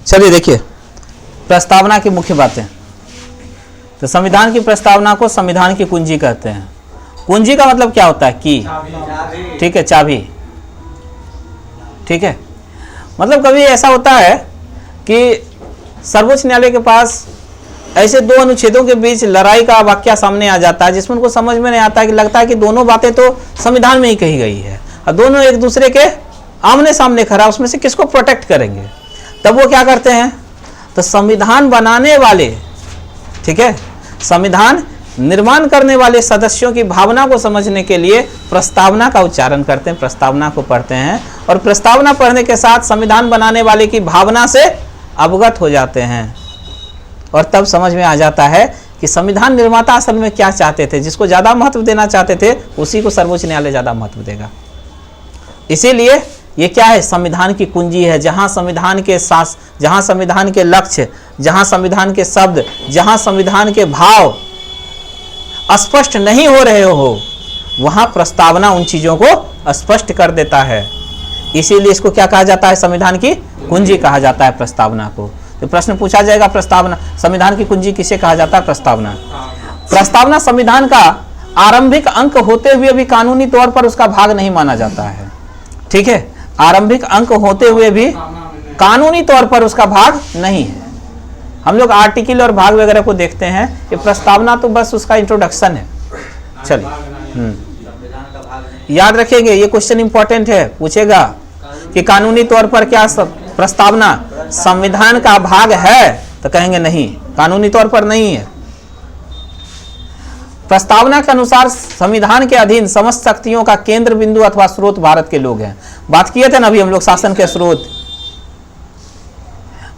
चलिए देखिए प्रस्तावना की मुख्य बातें। तो संविधान की प्रस्तावना को संविधान की कुंजी कहते हैं। कुंजी का मतलब क्या होता है? की, ठीक है, चाबी, ठीक है। मतलब कभी ऐसा होता है कि सर्वोच्च न्यायालय के पास ऐसे दो अनुच्छेदों के बीच लड़ाई का वाक्य सामने आ जाता है जिसमें उनको समझ में नहीं आता है, कि लगता है कि दोनों बातें तो संविधान में ही कही गई है और दोनों एक दूसरे के आमने सामने खड़ा, उसमें से किसको प्रोटेक्ट करेंगे? तब वो क्या करते हैं? तो संविधान बनाने वाले, ठीक है, संविधान निर्माण करने वाले सदस्यों की भावना को समझने के लिए प्रस्तावना का उच्चारण करते हैं, प्रस्तावना को पढ़ते हैं और प्रस्तावना पढ़ने के साथ संविधान बनाने वाले की भावना से अवगत हो जाते हैं और तब समझ में आ जाता है कि संविधान निर्माता असल में क्या चाहते थे। जिसको ज़्यादा महत्व देना चाहते थे उसी को सर्वोच्च न्यायालय ज़्यादा महत्व देगा। इसीलिए ये क्या है? संविधान की कुंजी है, जहाँ संविधान के साथ, जहाँ संविधान के लक्ष्य, जहाँ संविधान के शब्द, जहाँ संविधान के भाव स्पष्ट नहीं हो रहे हो, वहाँ प्रस्तावना उन चीज़ों को स्पष्ट कर देता है। इसीलिए इसको क्या कहा जाता है? संविधान की कुंजी कहा जाता है प्रस्तावना को। तो प्रश्न पूछा जाएगा, प्रस्तावना, संविधान की कुंजी किसे कहा जाता है? प्रस्तावना। प्रस्तावना संविधान का आरंभिक अंक होते हुए भी कानूनी तौर पर उसका भाग नहीं माना जाता है, ठीक है। आरंभिक अंक होते हुए भी कानूनी तौर पर उसका भाग नहीं है। हम लोग आर्टिकल और भाग वगैरह को देखते हैं, ये प्रस्तावना तो बस उसका इंट्रोडक्शन है। चलिए याद रखेंगे, ये क्वेश्चन इंपॉर्टेंट है, पूछेगा कि कानूनी तौर पर क्या प्रस्तावना संविधान का भाग है? तो कहेंगे नहीं, कानूनी तौर पर नहीं है। प्रस्तावना के अनुसार संविधान के अधीन समस्त शक्तियों का केंद्र बिंदु अथवा स्रोत भारत के लोग हैं। बात किए थे ना अभी हम लोग शासन के स्रोत।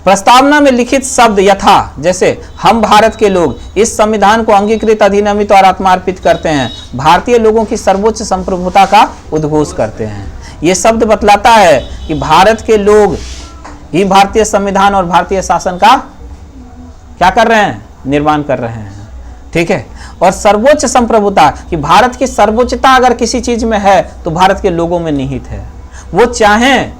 प्रस्तावना में लिखित शब्द यथा, जैसे हम भारत के लोग इस संविधान को अंगीकृत, अधिनियमित और आत्मार्पित करते हैं, भारतीय लोगों की सर्वोच्च संप्रभुता का उद्घोष करते हैं। ये शब्द बतलाता है कि भारत के लोग ही भारतीय संविधान और भारतीय शासन का क्या कर रहे हैं? निर्माण कर रहे हैं, ठीक है। और सर्वोच्च संप्रभुता, कि भारत की सर्वोच्चता अगर किसी चीज में है तो भारत के लोगों में निहित है। वो चाहें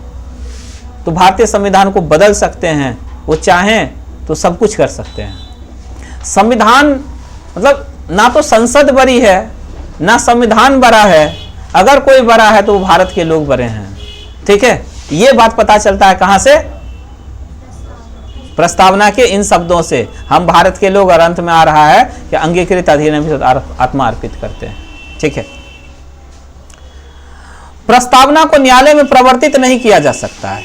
तो भारतीय संविधान को बदल सकते हैं, वो चाहें तो सब कुछ कर सकते हैं। संविधान मतलब ना तो संसद बड़ी है ना संविधान बड़ा है, अगर कोई बड़ा है तो वो भारत के लोग बड़े हैं, ठीक है। ये बात पता चलता है कहां से? प्रस्तावना के इन शब्दों से, हम भारत के लोग, और अंत में आ रहा है कि अंगीकृत, अधिनियमित, आत्मा अर्पित करते हैं, ठीक है। प्रस्तावना को न्यायालय में प्रवर्तित नहीं किया जा सकता है,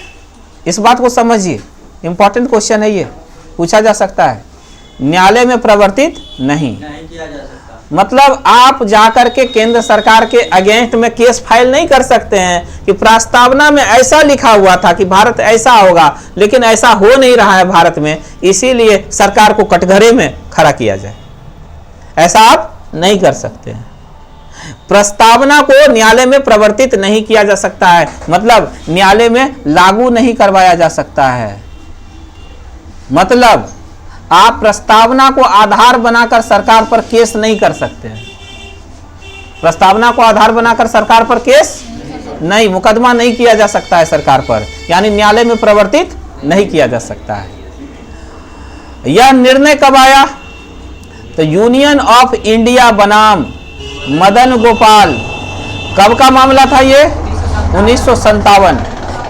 इस बात को समझिए, इंपॉर्टेंट क्वेश्चन है ये, पूछा जा सकता है। न्यायालय में प्रवर्तित नहीं किया जा सकता, मतलब आप जाकर के केंद्र सरकार के अगेंस्ट में केस फाइल नहीं कर सकते हैं कि प्रस्तावना में ऐसा लिखा हुआ था कि भारत ऐसा होगा, लेकिन ऐसा हो नहीं रहा है भारत में, इसीलिए सरकार को कटघरे में खड़ा किया जाए। ऐसा आप नहीं कर सकते हैं। प्रस्तावना को न्यायालय में प्रवर्तित नहीं किया जा सकता है, मतलब न्यायालय में लागू नहीं करवाया जा सकता है। मतलब आप प्रस्तावना को आधार बनाकर सरकार पर केस नहीं कर सकते हैं। प्रस्तावना को आधार बनाकर सरकार पर केस नहीं, मुकदमा नहीं किया जा सकता है सरकार पर, यानी न्यायालय में प्रवर्तित नहीं किया जा सकता है। यह निर्णय कब आया? तो यूनियन ऑफ इंडिया बनाम मदन गोपाल, कब का मामला था ये? 1957।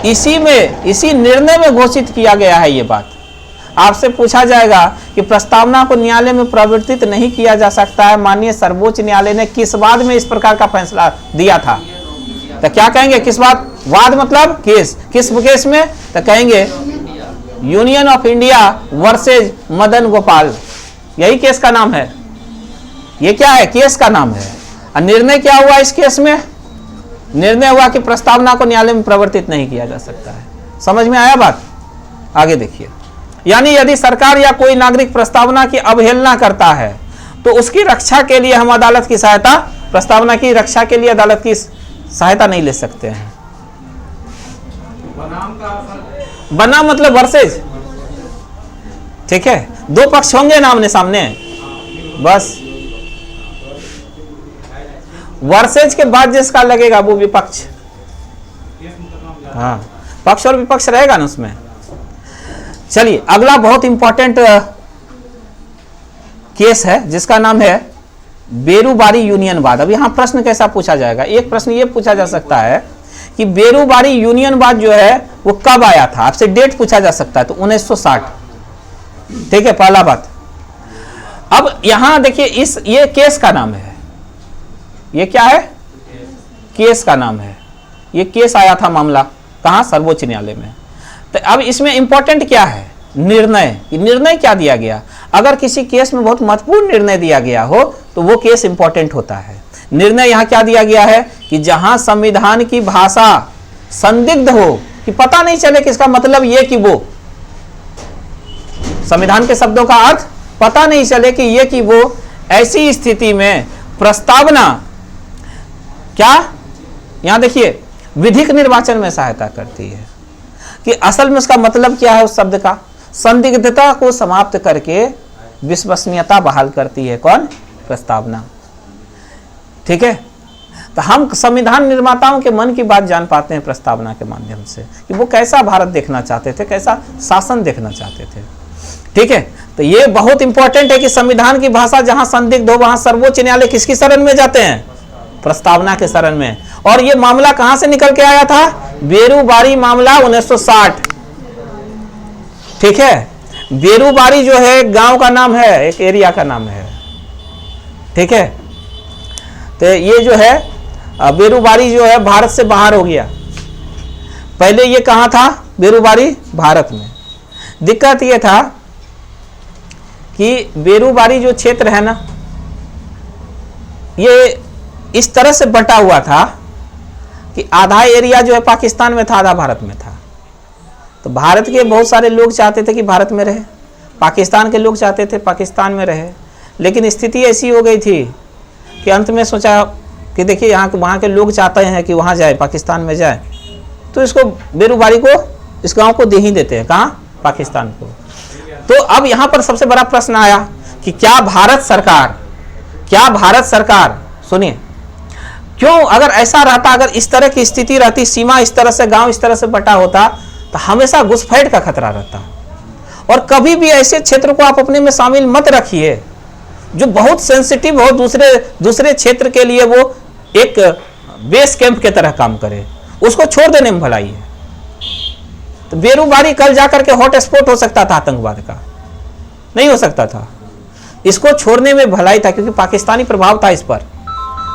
इसी निर्णय में घोषित किया गया है ये बात। आपसे पूछा जाएगा कि प्रस्तावना को न्यायालय में प्रवर्तित नहीं किया जा सकता है, माननीय सर्वोच्च न्यायालय ने किस वाद में इस प्रकार का फैसला दिया था? तो क्या कहेंगे? किस वाद? वाद मतलब केस, किस केस में? तो कहेंगे union of India versus Madan Gopal, यही केस का नाम है। ये क्या है? केस का नाम है। और निर्णय क्या हुआ इस केस में? निर्णय हुआ कि प्रस्तावना को न्यायालय में प्रवर्तित नहीं किया जा सकता है। समझ में आया बात? आगे देखिए, यानी यदि सरकार या कोई नागरिक प्रस्तावना की अवहेलना करता है तो उसकी रक्षा के लिए हम अदालत की सहायता, प्रस्तावना की रक्षा के लिए अदालत की सहायता नहीं ले सकते हैं। बनाम मतलब वर्सेज, ठीक है, दो पक्ष होंगे ना आमने सामने, बस वर्सेज के बाद जिसका लगेगा वो विपक्ष। हाँ, पक्ष और विपक्ष रहेगा ना उसमें। चलिए अगला बहुत इंपॉर्टेंट केस है जिसका नाम है बेरूबारी यूनियनवाद। अब यहां प्रश्न कैसा पूछा जाएगा, एक प्रश्न ये पूछा जा सकता है कि बेरूबारी यूनियनवाद जो है वो कब आया था, आपसे डेट पूछा जा सकता है, तो 1960, ठीक है, पहला बात। अब यहां देखिए ये केस का नाम है, ये क्या है, केस का नाम है, ये केस आया था मामला कहां, सर्वोच्च न्यायालय में। तो अब इसमें इंपॉर्टेंट क्या है, निर्णय, निर्णय क्या दिया गया। अगर किसी केस में बहुत महत्वपूर्ण निर्णय दिया गया हो तो वो केस इंपॉर्टेंट होता है। निर्णय यहां क्या दिया गया है कि जहां संविधान की भाषा संदिग्ध हो, कि पता नहीं चले कि इसका मतलब ये कि वो, संविधान के शब्दों का अर्थ पता नहीं चले कि ये कि वो, ऐसी स्थिति में प्रस्तावना क्या, यहां देखिए, विधिक निर्वाचन में सहायता करती है कि असल में उसका मतलब क्या है, उस शब्द का संदिग्धता को समाप्त करके विश्वसनीयता बहाल करती है, कौन, प्रस्तावना। ठीक है, तो हम संविधान निर्माताओं के मन की बात जान पाते हैं प्रस्तावना के माध्यम से कि वो कैसा भारत देखना चाहते थे, कैसा शासन देखना चाहते थे। ठीक है, तो ये बहुत इंपॉर्टेंट है कि संविधान की भाषा जहां संदिग्ध हो वहां सर्वोच्च न्यायालय किसकी शरण में जाते हैं, प्रस्तावना के शरण में। और ये मामला कहां से निकल के आया था, बेरूबारी मामला 1960। ठीक है, बेरूबारी जो है गांव का नाम है, एक एरिया का नाम है। ठीक है, तो ये जो है बेरूबारी जो है भारत से बाहर हो गया। पहले ये कहां था, बेरूबारी भारत में। दिक्कत ये था कि बेरूबारी जो क्षेत्र है ना, ये इस तरह से बटा हुआ था कि आधा एरिया जो है पाकिस्तान में था, आधा भारत में था। तो भारत के बहुत सारे लोग चाहते थे कि भारत में रहे, पाकिस्तान के लोग चाहते थे पाकिस्तान में रहे। लेकिन स्थिति ऐसी हो गई थी कि अंत में सोचा कि देखिए यहाँ वहाँ के लोग चाहते हैं कि वहाँ जाए, पाकिस्तान में जाए, तो इसको बेरूबारी को, इस गांव को दे ही देते हैं, कहाँ, पाकिस्तान को। तो अब यहाँ पर सबसे बड़ा प्रश्न आया कि क्या भारत सरकार, सुनिए, क्यों, अगर ऐसा रहता, अगर इस तरह की स्थिति रहती, सीमा इस तरह से, गांव इस तरह से बटा होता, तो हमेशा घुसपैठ का खतरा रहता। और कभी भी ऐसे क्षेत्र को आप अपने में शामिल मत रखिए जो बहुत सेंसिटिव हो, दूसरे क्षेत्र के लिए वो एक बेस कैंप के तरह काम करे, उसको छोड़ देने में भलाई है। तो बेरूबारी कल जाकर के हॉट स्पॉट हो सकता था आतंकवाद का, नहीं हो सकता था। इसको छोड़ने में भलाई था क्योंकि पाकिस्तानी प्रभाव था इस पर।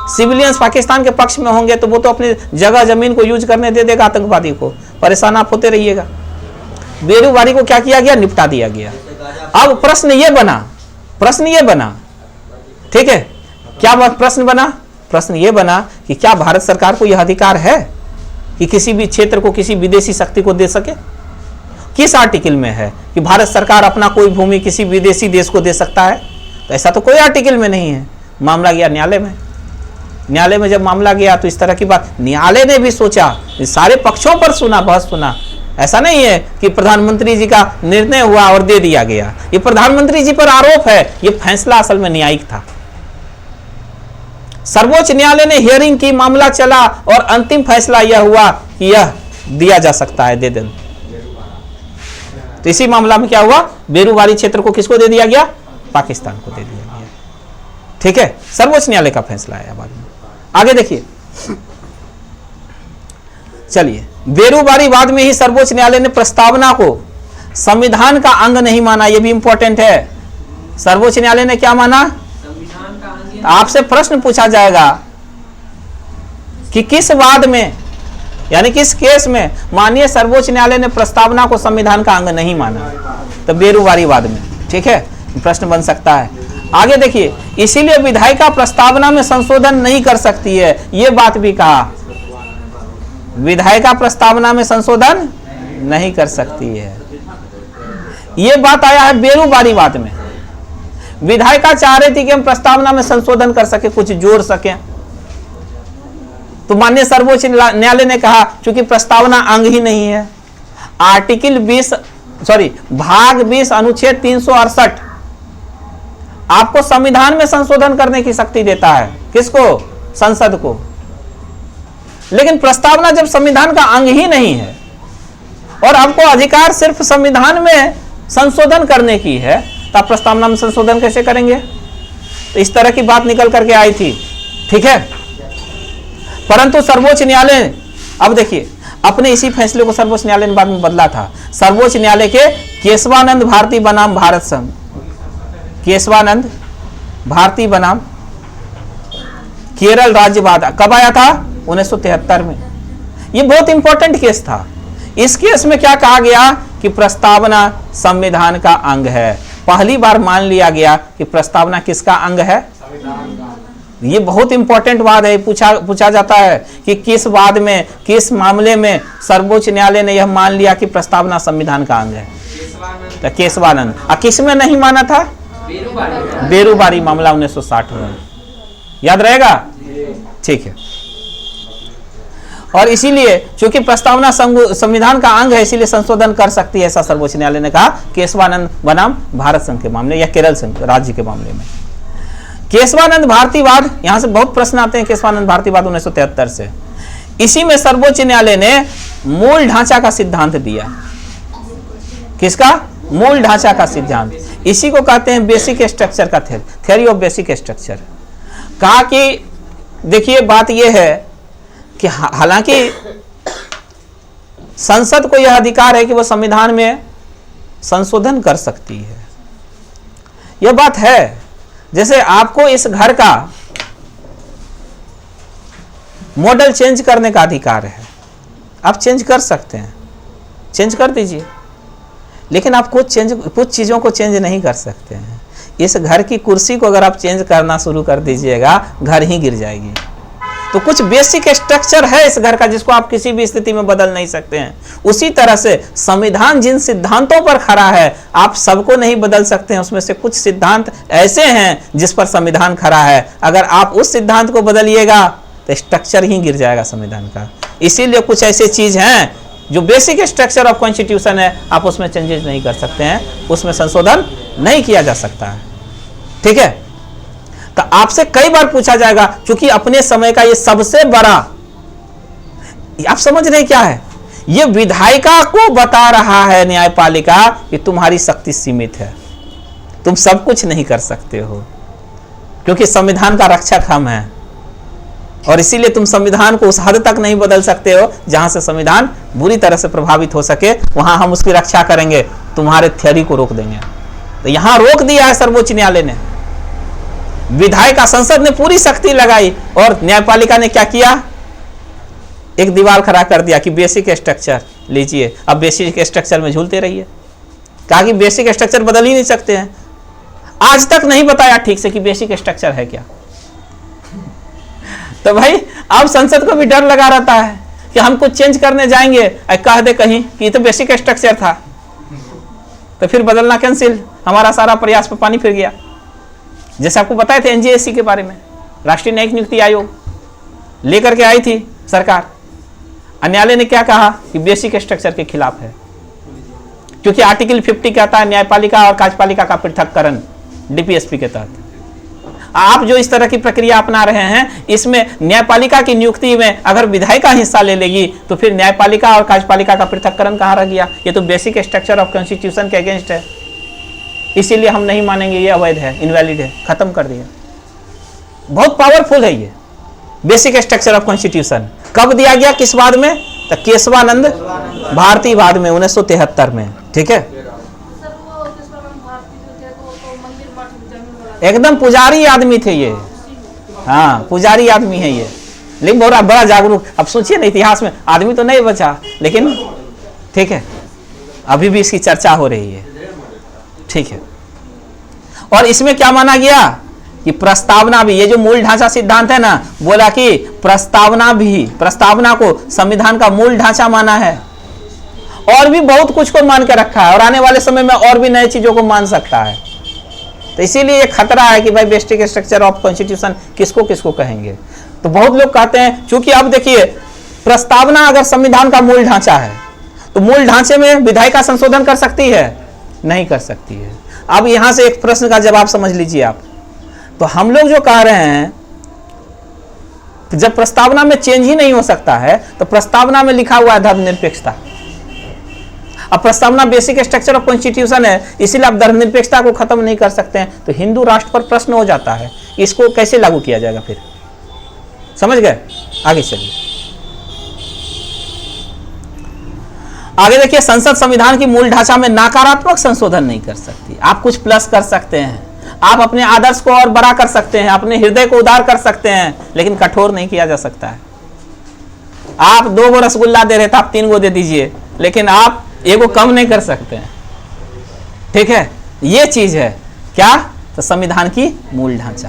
सिविलियंस पाकिस्तान के पक्ष में होंगे तो वो तो अपनी जगह जमीन को यूज करने दे देगा आतंकवादी को, परेशान आप होते रहिएगा। बेरूबारी को क्या किया गया, निपटा दिया गया। अब प्रश्न ये बना, ठीक है, क्या प्रश्न बना, प्रश्न ये बना कि क्या भारत सरकार को यह अधिकार है कि किसी भी क्षेत्र को किसी विदेशी शक्ति को दे सके। किस आर्टिकल में है कि भारत सरकार अपना कोई भूमि किसी विदेशी देश को दे सकता है, तो ऐसा तो कोई आर्टिकल में नहीं है। मामला गया न्यायालय में, न्यायालय में जब मामला गया तो इस तरह की बात, न्यायालय ने भी सोचा, सारे पक्षों पर सुना, बहस सुना। ऐसा नहीं है कि प्रधानमंत्री जी का निर्णय हुआ और दे दिया गया, ये प्रधानमंत्री जी पर आरोप है, ये फैसला असल में न्यायिक था। सर्वोच्च न्यायालय ने हियरिंग की, मामला चला और अंतिम फैसला यह हुआ कि यह दिया जा सकता है, दे दें। तो इसी मामला में क्या हुआ, बेरूबारी क्षेत्र को किसको दे दिया गया, पाकिस्तान को दे दिया गया। ठीक है, सर्वोच्च न्यायालय का फैसला आया बाद में। आगे देखिए, चलिए, बेरूबारी वाद में ही सर्वोच्च न्यायालय ने प्रस्तावना को संविधान का अंग नहीं माना, यह भी इंपॉर्टेंट है। सर्वोच्च न्यायालय ने क्या माना, आपसे प्रश्न पूछा जाएगा कि किस वाद में, यानी किस केस में माननीय सर्वोच्च न्यायालय ने प्रस्तावना को संविधान का अंग नहीं माना, तो बेरूबारी वाद में। ठीक है, प्रश्न बन सकता है। आगे देखिए, इसीलिए विधायिका प्रस्तावना में संशोधन नहीं कर सकती है, यह बात भी कहा, विधायिका प्रस्तावना में संशोधन नहीं कर सकती है। यह बात आया है बेरूबारी वाद में। विधायिका चाह रही थी कि हम प्रस्तावना में संशोधन कर सके, कुछ जोड़ सके, तो माननीय सर्वोच्च न्यायालय ने कहा चूंकि प्रस्तावना अंग ही नहीं है, आर्टिकल 20 भाग 20 अनुच्छेद 368 आपको संविधान में संशोधन करने की शक्ति देता है, किसको, संसद को। लेकिन प्रस्तावना जब संविधान का अंग ही नहीं है और आपको अधिकार सिर्फ संविधान में संशोधन करने की है, तो आप प्रस्तावना में संशोधन कैसे करेंगे? तो इस तरह की बात निकल करके आई थी, ठीक है। परंतु सर्वोच्च न्यायालय, अब देखिए, अपने इसी फैसले को सर्वोच्च न्यायालय ने बाद में बदला था। सर्वोच्च न्यायालय के केशवानंद भारती बनाम भारत संघ, केशवानंद भारती बनाम केरल राज्यवाद कब आया था? 1973 में। यह बहुत इंपॉर्टेंट केस था। इस केस में क्या कहा गया कि प्रस्तावना संविधान का अंग है। पहली बार मान लिया गया कि प्रस्तावना किसका अंग है? ये बहुत इंपॉर्टेंट वाद है। पूछा जाता है कि किस वाद में, किस मामले में सर्वोच्च न्यायालय ने यह मान लिया कि प्रस्तावना संविधान का अंग है? तो केशवानंद। किस में नहीं माना था? बेरूबारी मामला 1960 में। याद रहेगा? ठीक है। और इसीलिए चूंकि प्रस्तावना संविधान का अंग है, इसीलिए संशोधन कर सकती है, ऐसा सर्वोच्च न्यायालय ने कहा केशवानंद बनाम भारत संघ के मामले या केरल संघ राज्य के मामले में। केशवानंद भारतीवाद, यहां से बहुत प्रश्न आते हैं। केशवानंद भारतीवाद 1973 से, इसी में सर्वोच्च न्यायालय ने मूल ढांचा का सिद्धांत दिया। किसका? मूल ढांचा का सिद्धांत। इसी को कहते हैं बेसिक स्ट्रक्चर का थ्योरी ऑफ बेसिक स्ट्रक्चर। कहा कि देखिए बात यह है कि हालांकि संसद को यह अधिकार है कि वह संविधान में संशोधन कर सकती है, यह बात है। जैसे आपको इस घर का मॉडल चेंज करने का अधिकार है, आप चेंज कर सकते हैं, चेंज कर दीजिए, लेकिन आप कुछ चीजों को चेंज नहीं कर सकते हैं। इस घर की कुर्सी को अगर आप चेंज करना शुरू कर दीजिएगा, घर ही गिर जाएगी। तो कुछ बेसिक स्ट्रक्चर है इस घर का जिसको आप किसी भी स्थिति में बदल नहीं सकते हैं। उसी तरह से संविधान जिन सिद्धांतों पर खड़ा है, आप सबको नहीं बदल सकते हैं। उसमें से कुछ सिद्धांत ऐसे हैं जिस पर संविधान खड़ा है। अगर आप उस सिद्धांत को बदलिएगा तो स्ट्रक्चर ही गिर जाएगा संविधान का। इसीलिए कुछ ऐसे चीज हैं जो बेसिक स्ट्रक्चर ऑफ कॉन्स्टिट्यूशन है, आप उसमें चेंजेस नहीं कर सकते हैं, उसमें संशोधन नहीं किया जा सकता है। ठीक है। तो आपसे कई बार पूछा जाएगा, क्योंकि अपने समय का ये सबसे बड़ा, आप समझ रहे क्या है, ये विधायिका को बता रहा है न्यायपालिका कि तुम्हारी शक्ति सीमित है, तुम सब कुछ नहीं कर सकते हो, क्योंकि संविधान का रक्षक हम हैं, और इसीलिए तुम संविधान को उस हद तक नहीं बदल सकते हो जहां से संविधान बुरी तरह से प्रभावित हो सके, वहां हम उसकी रक्षा करेंगे, तुम्हारे थ्योरी को रोक देंगे। तो यहां रोक दिया है सर्वोच्च न्यायालय ने। विधायिका, संसद ने पूरी शक्ति लगाई और न्यायपालिका ने क्या किया, एक दीवार खड़ा कर दिया कि बेसिक स्ट्रक्चर लीजिए, अब बेसिक स्ट्रक्चर में झूलते रहिए। कहा कि बेसिक स्ट्रक्चर बदल ही नहीं सकते हैं। आज तक नहीं बताया ठीक से कि बेसिक स्ट्रक्चर है क्या। तो भाई अब संसद को भी डर लगा रहता है कि हम कुछ चेंज करने जाएंगे, कह दे कहीं कि ये तो बेसिक स्ट्रक्चर था, तो फिर बदलना कैंसिल, हमारा सारा प्रयास पर पानी फिर गया। जैसे आपको बताए थे एनजीएससी के बारे में, राष्ट्रीय न्यायिक नियुक्ति आयोग लेकर के आई थी सरकार, न्यायालय ने क्या कहा कि बेसिक स्ट्रक्चर के खिलाफ है, क्योंकि आर्टिकल 50 कहता है न्यायपालिका और कार्यपालिका का पृथक्करण डीपीएसपी के तहत। आप जो इस तरह की प्रक्रिया अपना रहे हैं, इसमें न्यायपालिका की नियुक्ति में अगर विधायिका हिस्सा ले लेगी तो फिर न्यायपालिका और कार्यपालिका का पृथक्करण कहाँ रह गया। ये तो बेसिक स्ट्रक्चर ऑफ कॉन्स्टिट्यूशन के अगेंस्ट है, इसीलिए हम नहीं मानेंगे, ये अवैध है, इनवैलिड है, खत्म कर दिया। बहुत पावरफुल है ये बेसिक स्ट्रक्चर ऑफ कॉन्स्टिट्यूशन। कब दिया गया, किस वाद में, तो केशवानंद भारती वाद में 1973 में। ठीक है। एकदम पुजारी आदमी थे ये, हाँ पुजारी आदमी है ये, लेकिन बहुत बड़ा जागरूक। अब सोचिए ना, इतिहास में आदमी तो नहीं बचा, लेकिन ठीक है अभी भी इसकी चर्चा हो रही है। ठीक है। और इसमें क्या माना गया कि प्रस्तावना भी, ये जो मूल ढांचा सिद्धांत है ना, बोला कि प्रस्तावना भी, प्रस्तावना को संविधान का मूल ढांचा माना है, और भी बहुत कुछ को मान के रखा है, और आने वाले समय में और भी नई चीजों को मान सकता है। तो इसीलिए ये खतरा है कि भाई बेसिक स्ट्रक्चर ऑफ कॉन्स्टिट्यूशन किसको किसको कहेंगे। तो बहुत लोग कहते हैं, क्योंकि अब देखिए प्रस्तावना अगर संविधान का मूल ढांचा है तो मूल ढांचे में विधायिका संशोधन कर सकती है, नहीं कर सकती है। अब यहां से एक प्रश्न का जवाब समझ लीजिए आप। तो हम लोग जो कह रहे हैं, जब प्रस्तावना में चेंज ही नहीं हो सकता है तो प्रस्तावना में लिखा हुआ है धर्मनिरपेक्षता, अब प्रस्तावना बेसिक स्ट्रक्चर ऑफ कॉन्स्टिट्यूशन है, इसीलिए आप धर्मनिरपेक्षता को खत्म नहीं कर सकते हैं। तो हिंदू राष्ट्र पर प्रश्न हो जाता है, इसको कैसे लागू किया जाएगा फिर, समझ गए? आगे चलिए, आगे देखिए, संसद संविधान की मूल ढांचा में नकारात्मक संशोधन नहीं कर सकती। आप कुछ प्लस कर सकते हैं, आप अपने आदर्श को और बड़ा कर सकते हैं, अपने हृदय को उदार कर सकते हैं, लेकिन कठोर नहीं किया जा सकता है। आप 2 गो रसगुल्ला दे रहे थे, आप 3 गो दे दीजिए, लेकिन आप 1 गो कम नहीं कर सकते हैं। ठीक है, ये चीज है क्या? तो संविधान की मूल ढांचा।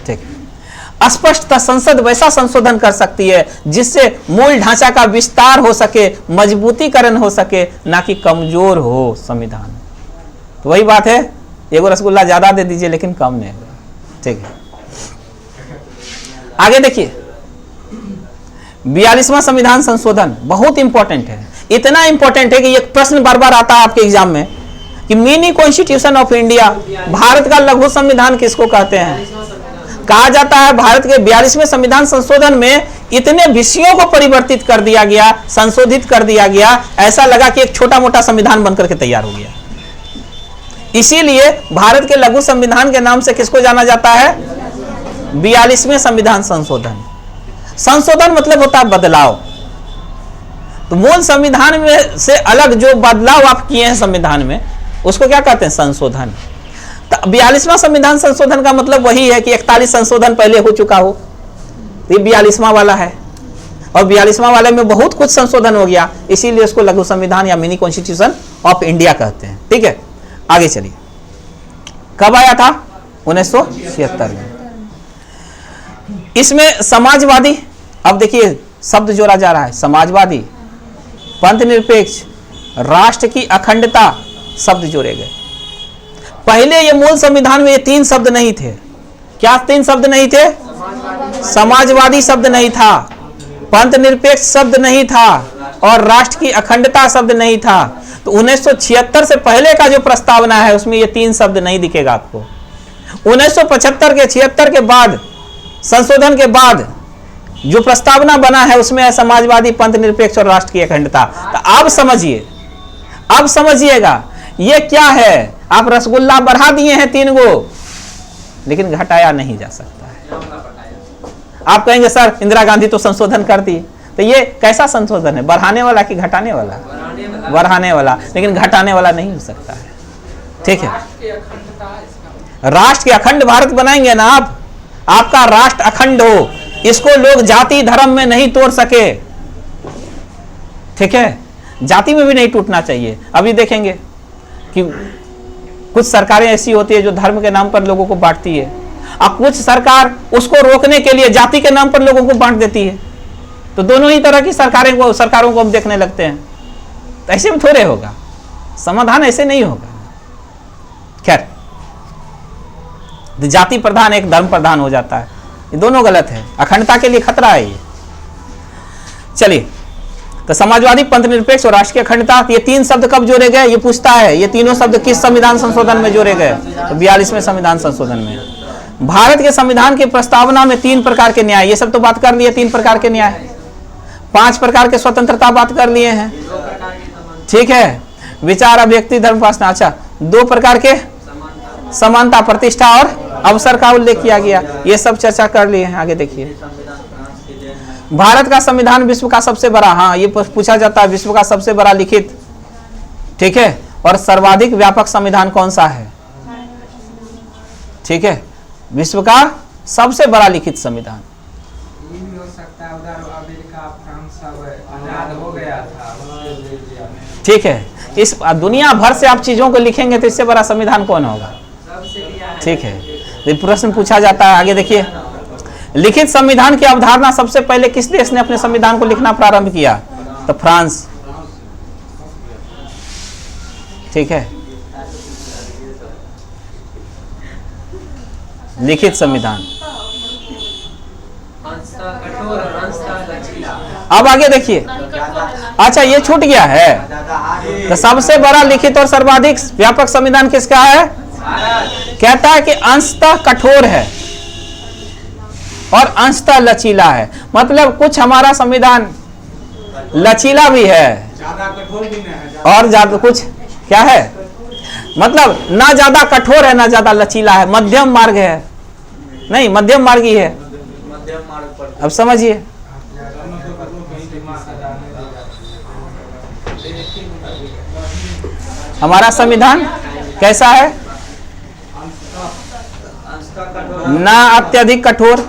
ठीक है, स्पष्टतः संसद वैसा संशोधन कर सकती है जिससे मूल ढांचा का विस्तार हो सके, मजबूतीकरण हो सके, ना कि कमजोर हो संविधान। तो वही बात है, 1 गो रसगुल्ला ज्यादा दे दीजिए लेकिन कम नहीं होगा। ठीक है, आगे देखिए, 42वां संविधान संशोधन बहुत इंपॉर्टेंट है। इतना इंपॉर्टेंट है कि एक प्रश्न बार बार आता है आपके एग्जाम में कि mini constitution of India, Bharat का लघु संविधान किसको कहते हैं? कहा जाता है भारत के 42वें संविधान संशोधन में इतने विषयों को परिवर्तित कर दिया गया, संशोधित कर दिया गया, ऐसा लगा कि एक छोटा मोटा संविधान बनकर के तैयार हो गया। इसीलिए भारत के लघु संविधान के नाम से किसको जाना जाता है? 42वें संविधान संशोधन। संशोधन मतलब होता है बदलाव। तो मूल संविधान में से अलग जो बदलाव आप किए हैं संविधान में, उसको क्या कहते हैं? संशोधन। तो 42वां संविधान संशोधन का मतलब वही है कि 41 संशोधन पहले हो चुका हो, ये 42वां वाला है, और 42वां वाले में बहुत कुछ संशोधन हो गया, इसीलिए उसको लघु संविधान या मिनी कॉन्स्टिट्यूशन ऑफ इंडिया कहते हैं। ठीक है, आगे चलिए, कब आया था? 1976 में। इसमें समाजवादी, अब देखिए शब्द जोड़ा जा रहा है, समाजवादी, पंथ निरपेक्ष, राष्ट्र की अखंडता शब्द जोड़े गए। पहले ये मूल संविधान में ये 3 शब्द नहीं थे। क्या 3 शब्द नहीं थे? समाजवादी शब्द नहीं था, पंथ निरपेक्ष शब्द नहीं था, और राष्ट्र की अखंडता शब्द नहीं था। तो 1976 से पहले का जो प्रस्तावना है उसमें ये 3 शब्द नहीं दिखेगा आपको। 1975 के 76 के बाद संशोधन के बाद जो प्रस्तावना बना है उसमें है समाजवादी, पंथ निरपेक्ष और राष्ट्र की अखंडता। तो अब समझिए, अब समझिएगा ये क्या है। आप रसगुल्ला बढ़ा दिए हैं 3 गो, लेकिन घटाया नहीं जा सकता है। आप कहेंगे सर इंदिरा गांधी तो संशोधन कर दी, तो ये कैसा संशोधन है? बढ़ाने वाला कि घटाने वाला? बढ़ाने वाला, लेकिन घटाने वाला नहीं हो सकता है। ठीक है, राष्ट्र के अखंड भारत बनाएंगे ना आप, आपका राष्ट्र अखंड हो, इसको लोग जाति धर्म में नहीं तोड़ सके। ठीक है, जाति में भी नहीं टूटना चाहिए। अभी देखेंगे कि कुछ सरकारें ऐसी होती है जो धर्म के नाम पर लोगों को बांटती है, और कुछ सरकार उसको रोकने के लिए जाति के नाम पर लोगों को बांट देती है। तो दोनों ही तरह की सरकारों को हम देखने लगते हैं। तो ऐसे में थोड़े होगा, समाधान ऐसे नहीं होगा। खैर, जाति प्रधान एक धर्म प्रधान हो जाता है, ये दोनों गलत है, अखंडता के लिए खतरा है ये। चलिए, तो समाजवादी, पंथ निरपेक्ष और राष्ट्र की अखंडता, ये 3 शब्द कब जोड़े गए? ये पूछता है, ये तीनों शब्द किस संविधान संशोधन में जोड़े गए? तो 42वें संविधान संशोधन में। भारत के संविधान की प्रस्तावना में 3 प्रकार के न्याय, ये सब तो बात कर लिए, 3 प्रकार के न्याय, 5 प्रकार के स्वतंत्रता बात कर लिए हैं। ठीक है, विचार, अभिव्यक्ति, धर्म, उपासना। अच्छा, 2 प्रकार के समानता, प्रतिष्ठा और अवसर का उल्लेख किया गया, ये सब चर्चा कर लिए हैं। आगे देखिए, भारत का संविधान विश्व का सबसे बड़ा, हाँ ये पूछा जाता है, विश्व का सबसे बड़ा लिखित, ठीक है, और सर्वाधिक व्यापक संविधान कौन सा है? ठीक है, विश्व का सबसे बड़ा लिखित संविधान। ठीक है, इस दुनिया भर से आप चीजों को लिखेंगे तो इससे बड़ा संविधान कौन होगा? ठीक है, प्रश्न पूछा जाता है। आगे देखिए, लिखित संविधान की अवधारणा सबसे पहले किस देश ने अपने संविधान को लिखना प्रारंभ किया? तो फ्रांस। ठीक है, लिखित संविधान। अब आगे देखिए, अच्छा ये छूट गया है। तो सबसे बड़ा लिखित और सर्वाधिक व्यापक संविधान किसका है? कहता है कि अंशतः कठोर है और अंशतः लचीला है। मतलब कुछ हमारा संविधान लचीला भी है, ज्यादा कठोर भी नहीं है, और ज्यादा कुछ क्या है, मतलब ना ज्यादा कठोर है ना ज्यादा लचीला है, मध्यम मार्ग है, नहीं मध्यम मार्ग ही है। अब समझिए, हमारा संविधान कैसा है, ना अत्यधिक कठोर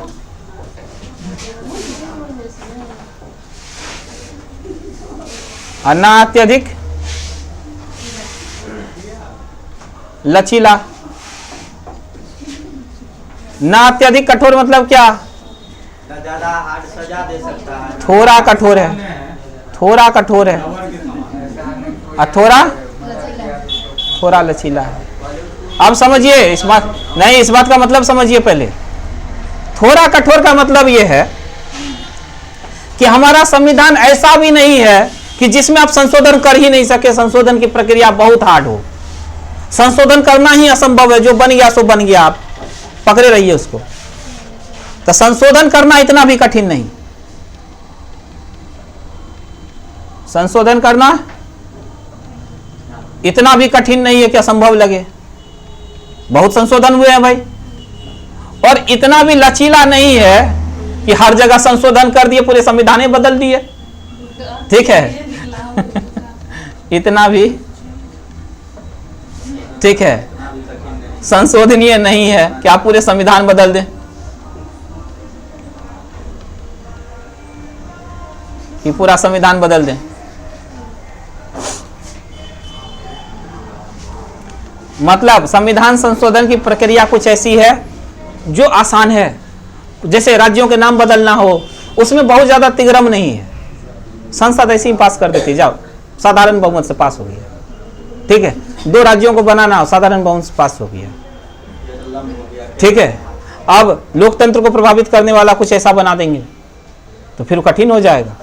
और ना अत्यधिक लचीला। ना अत्यधिक कठोर मतलब क्या, ज्यादा हार्ड सजा दे सकता है, थोड़ा कठोर है, थोड़ा कठोर है और थोड़ा लचीला है। अब समझिए इस बात, नहीं इस बात का मतलब समझिए पहले। थोड़ा कठोर का मतलब यह है कि हमारा संविधान ऐसा भी नहीं है कि जिसमें आप संशोधन कर ही नहीं सके, संशोधन की प्रक्रिया बहुत हार्ड हो, संशोधन करना ही असंभव है, जो बन गया सो बन गया, आप पकड़े रहिए उसको। तो संशोधन करना इतना भी कठिन नहीं, संशोधन करना इतना भी कठिन नहीं है कि असंभव लगे। बहुत संशोधन हुए हैं भाई, और इतना भी लचीला नहीं है कि हर जगह संशोधन कर दिए, पूरे संविधान ही बदल दिए, ठीक है इतना भी ठीक है, संशोधनीय नहीं है कि आप पूरे संविधान बदल दें, कि पूरा संविधान बदल दें। मतलब संविधान संशोधन की प्रक्रिया कुछ ऐसी है जो आसान है, जैसे राज्यों के नाम बदलना हो, उसमें बहुत ज्यादा तिगरम नहीं है, संसद ऐसे ही पास कर देती, जाओ साधारण बहुमत से पास हो गया, ठीक है। 2 राज्यों को बनाना हो, साधारण बहुमत से पास हो गया, ठीक है। अब लोकतंत्र को प्रभावित करने वाला कुछ ऐसा बना देंगे तो फिर कठिन हो जाएगा।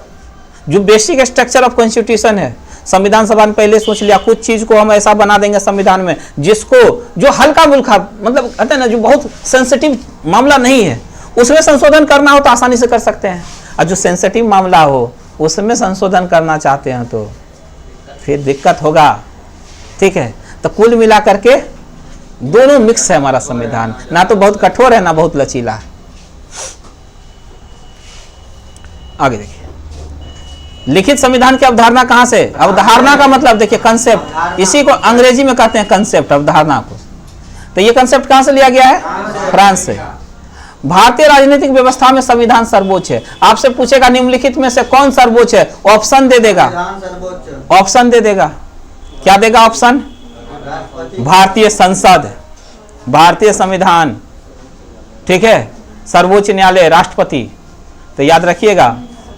जो बेसिक स्ट्रक्चर ऑफ कॉन्स्टिट्यूशन है, संविधान सभा ने पहले सोच लिया कुछ चीज को हम ऐसा बना देंगे संविधान में जिसको, जो हल्का मुल्का मतलब कहते हैं ना, जो बहुत सेंसिटिव मामला नहीं है उसमें संशोधन करना हो तो आसानी से कर सकते हैं, और जो सेंसिटिव मामला हो उसमें संशोधन करना चाहते हैं तो फिर दिक्कत होगा, ठीक है। तो कुल मिला करके दोनों मिक्स है हमारा संविधान, ना तो बहुत कठोर है ना बहुत लचीला है। आगे देखिए, लिखित संविधान की अवधारणा कहां से, अवधारणा का मतलब देखिए कंसेप्ट, इसी को अंग्रेजी में कहते हैं कंसेप्ट, अवधारणा को। तो ये कंसेप्ट कहां से लिया गया है, फ्रांस से। भारतीय राजनीतिक व्यवस्था में संविधान सर्वोच्च है। आपसे पूछेगा निम्नलिखित में से कौन सर्वोच्च है, ऑप्शन दे देगा, ऑप्शन दे देगा, क्या देगा ऑप्शन, भारतीय संसद, भारतीय संविधान, ठीक है, सर्वोच्च न्यायालय, राष्ट्रपति। तो याद रखिएगा,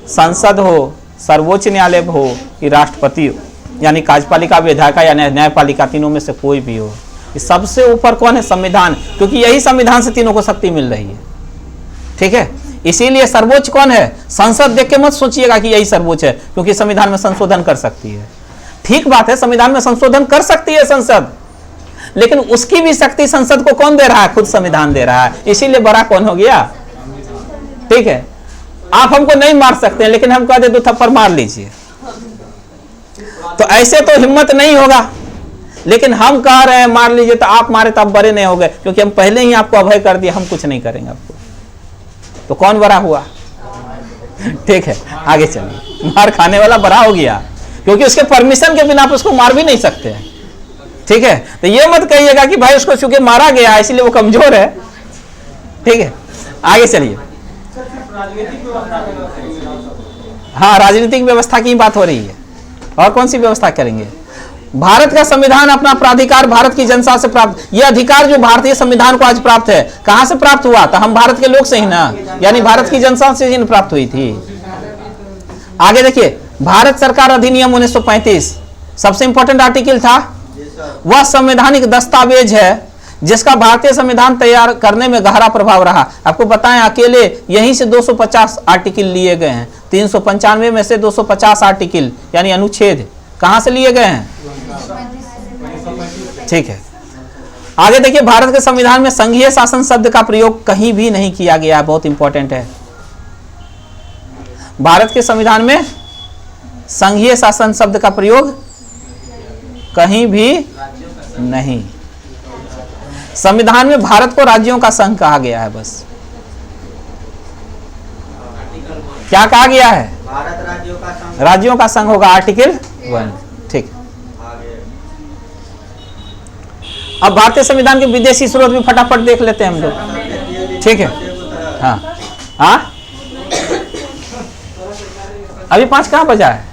संसद हो, सर्वोच्च न्यायालय हो कि राष्ट्रपति हो, यानी कार्यपालिका, विधायिका या न्यायपालिका, तीनों में से कोई भी हो, सबसे ऊपर कौन है, संविधान, क्योंकि यही संविधान से तीनों को शक्ति मिल रही है, ठीक है। इसीलिए सर्वोच्च कौन है, संसद देख के मत सोचिएगा कि यही सर्वोच्च है, क्योंकि संविधान में संशोधन कर सकती है, ठीक बात है, संविधान में संशोधन कर सकती है संसद, लेकिन उसकी भी शक्ति संसद को कौन दे रहा है, खुद संविधान दे रहा है, इसीलिए बड़ा कौन हो गया, ठीक है। आप हमको नहीं मार सकते हैं, लेकिन हम कह दे 2 थप्पड़ मार लीजिए, तो ऐसे तो हिम्मत नहीं होगा, लेकिन हम कह रहे हैं मार लीजिए, तो आप मारे तो आप बड़े नहीं हो गए, क्योंकि हम पहले ही आपको अभय कर दिया, हम कुछ नहीं करेंगे आपको, तो कौन बड़ा हुआ, ठीक है। आगे चलिए, मार खाने वाला बड़ा हो गया, क्योंकि उसके परमिशन के बिना आप उसको मार भी नहीं सकते हैं, ठीक है। तो ये मत कहिएगा कि भाई उसको चूंकि मारा गया इसलिए वो कमजोर है, ठीक है। आगे चलिए, हाँ राजनीतिक व्यवस्था की बात हो रही है, और कौन सी व्यवस्था करेंगे। भारत का संविधान अपना प्राधिकार भारत की जनता से प्राप्त, यह अधिकार जो भारतीय संविधान को आज प्राप्त है, कहां से प्राप्त हुआ था, हम भारत के लोग से ही ना, यानी भारत की जनता से ही प्राप्त हुई थी। आगे देखिए, भारत सरकार अधिनियम 1935 सबसे इंपॉर्टेंट आर्टिकल था, वह संवैधानिक दस्तावेज है जिसका भारतीय संविधान तैयार करने में गहरा प्रभाव रहा। आपको बताएं, अकेले यहीं से 250 आर्टिकल लिए गए हैं, 395 में से 250 आर्टिकल यानी अनुच्छेद कहां से लिए गए हैं, ठीक है। आगे देखिए, भारत के संविधान में संघीय शासन शब्द का प्रयोग कहीं भी नहीं किया गया है, बहुत इंपॉर्टेंट है। भारत के संविधान में संघीय शासन शब्द का प्रयोग कहीं भी नहीं। संविधान में भारत को राज्यों का संघ कहा गया है, बस क्या कहा गया है? भारत राज्यों का संघ। राज्यों का संघ होगा आर्टिकल 1। ठीक। आगे अब भारतीय संविधान के विदेशी स्रोत भी फटाफट देख लेते हैं हम लोग। ठीक है, हाँ हाँ, अभी 5 कहाँ बजा है?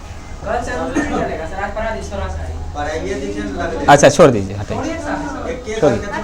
पढ़ाइए दीजिए, लग अच्छा छोड़ दीजिए, हटाइए, एक छोड़ करके